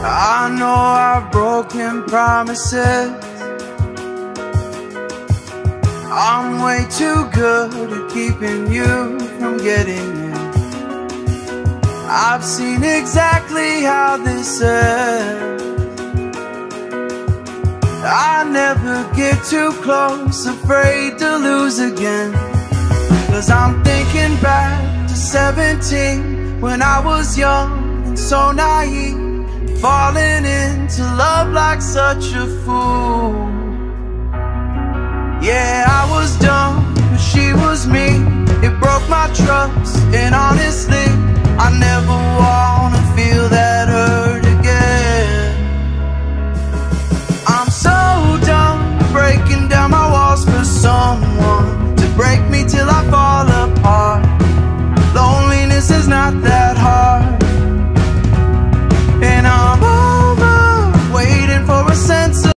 I know I've broken promises. I'm way too good at keeping you from getting in. I've seen exactly how this ends. I never get too close, afraid to lose again. 'Cause I'm thinking back to 17, when I was young and so naive, falling into love like such a fool. Yeah, I was dumb, but she was me. It broke my trust, and honestly, I never wanna feel that hurt again. I'm so done breaking down my walls for someone to break me till I fall apart. Loneliness is not that